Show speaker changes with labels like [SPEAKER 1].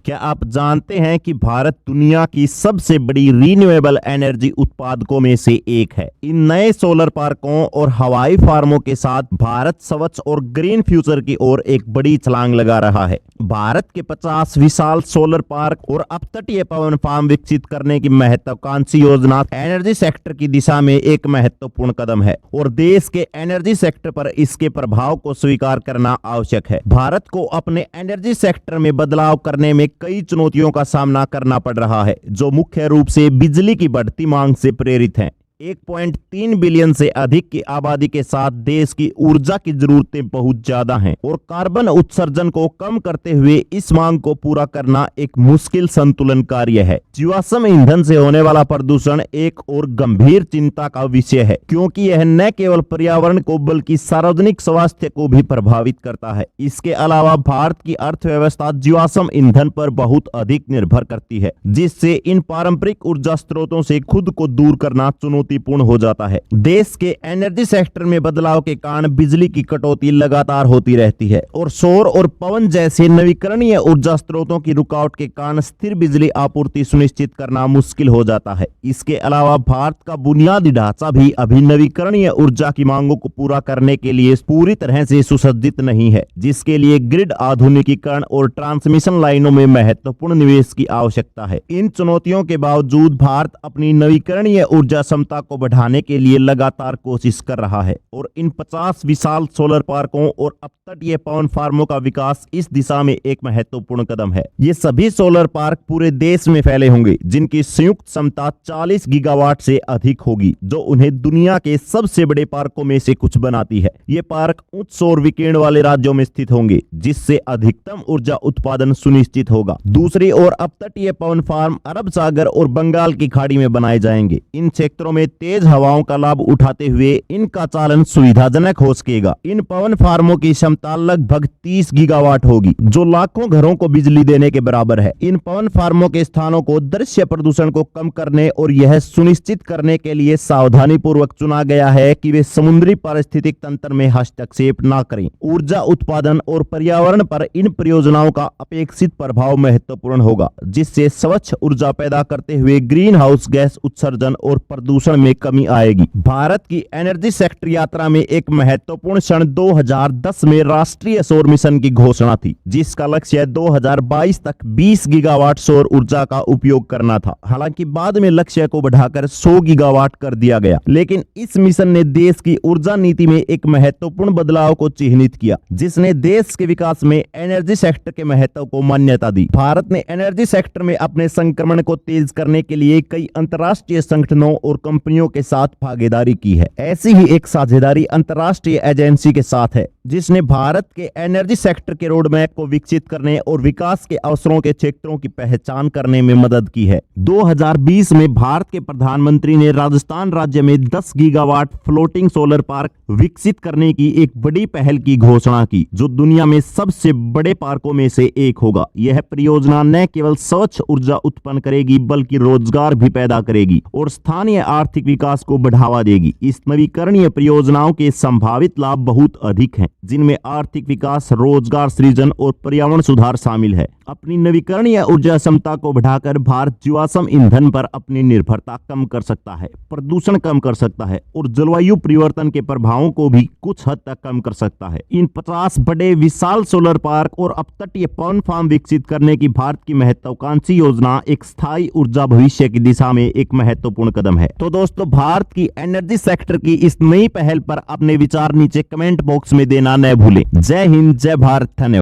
[SPEAKER 1] क्या आप जानते हैं कि भारत दुनिया की सबसे बड़ी रीन्यूएबल एनर्जी उत्पादकों में से एक है। इन नए सोलर पार्कों और हवाई फार्मों के साथ भारत स्वच्छ और ग्रीन फ्यूचर की ओर एक बड़ी छलांग लगा रहा है। भारत के 50 विशाल सोलर पार्क और अपतटीय पवन फार्म विकसित करने की महत्वाकांक्षी योजना एनर्जी सेक्टर की दिशा में एक महत्वपूर्ण कदम है और देश के एनर्जी सेक्टर पर इसके प्रभाव को स्वीकार करना आवश्यक है। भारत को अपने एनर्जी सेक्टर में बदलाव करने में कई चुनौतियों का सामना करना पड़ रहा है, जो मुख्य रूप से बिजली की बढ़ती मांग से प्रेरित हैं। 1.3 बिलियन से अधिक की आबादी के साथ देश की ऊर्जा की जरूरतें बहुत ज्यादा हैं और कार्बन उत्सर्जन को कम करते हुए इस मांग को पूरा करना एक मुश्किल संतुलन कार्य है। जीवाश्म ईंधन से होने वाला प्रदूषण एक और गंभीर चिंता का विषय है, क्योंकि यह न केवल पर्यावरण को बल्कि सार्वजनिक स्वास्थ्य को भी प्रभावित करता है। इसके अलावा भारत की अर्थव्यवस्था जीवाश्म ईंधन पर बहुत अधिक निर्भर करती है, जिससे इन पारंपरिक ऊर्जा स्रोतों से खुद को दूर करना चुनौतीपूर्ण हो जाता है। देश के एनर्जी सेक्टर में बदलाव के कारण बिजली की कटौती लगातार होती रहती है और सौर और पवन जैसे नवीकरणीय ऊर्जा स्रोतों की रुकावट के कारण स्थिर बिजली आपूर्ति सुनिश्चित करना मुश्किल हो जाता है। इसके अलावा भारत का बुनियादी ढांचा भी अभी नवीकरणीय ऊर्जा की मांगों को पूरा करने के लिए पूरी तरह से सुसज्जित नहीं है, जिसके लिए ग्रिड आधुनिकीकरण और ट्रांसमिशन लाइनों में महत्वपूर्ण निवेश की आवश्यकता है। इन चुनौतियों के बावजूद भारत अपनी नवीकरणीय ऊर्जा क्षमता को बढ़ाने के लिए लगातार कोशिश कर रहा है और इन 50 विशाल सोलर पार्कों और अपतटीय पवन फार्मों का विकास इस दिशा में एक महत्वपूर्ण कदम है। ये सभी सोलर पार्क पूरे देश में फैले होंगे, जिनकी संयुक्त क्षमता 40 गीगावाट से अधिक होगी, जो उन्हें दुनिया के सबसे बड़े पार्कों में से कुछ बनाती है। ये पार्क उच्च सौर विकिरण वाले राज्यों में स्थित होंगे, जिससे अधिकतम ऊर्जा उत्पादन सुनिश्चित होगा। दूसरी ओर अपतटीय पवन फार्म अरब सागर और बंगाल की खाड़ी में बनाए जाएंगे। इन क्षेत्रों में तेज हवाओं का लाभ उठाते हुए इनका चालन सुविधाजनक हो सकेगा। इन पवन फार्मों की क्षमता लगभग 30 गीगावाट होगी, जो लाखों घरों को बिजली देने के बराबर है। इन पवन फार्मों के स्थानों को दृश्य प्रदूषण को कम करने और यह सुनिश्चित करने के लिए सावधानी पूर्वक चुना गया है कि वे समुद्री पारिस्थितिक तंत्र में हस्तक्षेप न करें। ऊर्जा उत्पादन और पर्यावरण पर इन परियोजनाओं का अपेक्षित प्रभाव महत्वपूर्ण होगा, जिससे स्वच्छ ऊर्जा पैदा करते हुए ग्रीन हाउस गैस उत्सर्जन और प्रदूषण में कमी आएगी। भारत की एनर्जी सेक्टर यात्रा में एक महत्वपूर्ण क्षण 2010 में राष्ट्रीय सौर मिशन की घोषणा थी, जिसका लक्ष्य 2022 तक 20 गीगावाट सौर ऊर्जा का उपयोग करना था। हालांकि बाद में लक्ष्य को बढ़ाकर 100 गीगावाट कर दिया गया, लेकिन इस मिशन ने देश की ऊर्जा नीति में एक महत्वपूर्ण बदलाव को चिन्हित किया, जिसने देश के विकास में एनर्जी सेक्टर के महत्व को मान्यता दी। भारत ने एनर्जी सेक्टर में अपने संक्रमण को तेज करने के लिए कई अंतर्राष्ट्रीय संगठनों और कंपनियों के साथ भागीदारी की है। ऐसी ही एक साझेदारी अंतर्राष्ट्रीय एजेंसी के साथ है, जिसने भारत के एनर्जी सेक्टर के रोड मैप को विकसित करने और विकास के अवसरों के क्षेत्रों की पहचान करने में मदद की है। 2020 में भारत के प्रधानमंत्री ने राजस्थान राज्य में 10 गीगावाट फ्लोटिंग सोलर पार्क विकसित करने की एक बड़ी पहल की घोषणा की, जो दुनिया में सबसे बड़े पार्कों में से एक होगा। यह परियोजना न केवल स्वच्छ ऊर्जा उत्पन्न करेगी, बल्कि रोजगार भी पैदा करेगी और स्थानीय आर्थिक विकास को बढ़ावा देगी। इस नवीकरणीय परियोजनाओं के संभावित लाभ बहुत अधिक हैं, जिनमें आर्थिक विकास, रोजगार सृजन और पर्यावरण सुधार शामिल है। अपनी नवीकरणीय ऊर्जा क्षमता को बढ़ाकर भारत जीवाश्म ईंधन पर अपनी निर्भरता कम कर सकता है, प्रदूषण कम कर सकता है और जलवायु परिवर्तन के प्रभावों को भी कुछ हद तक कम कर सकता है। इन 50 बड़े विशाल सोलर पार्क और अपतटीय पवन फार्म विकसित करने की भारत की महत्वाकांक्षी योजना एक स्थायी ऊर्जा भविष्य की दिशा में एक महत्वपूर्ण कदम है। तो दोस्तों, भारत की एनर्जी सेक्टर की इस नई पहल पर अपने विचार नीचे कमेंट बॉक्स में देना न भूलें। जय हिंद, जय भारत, धन्यवाद।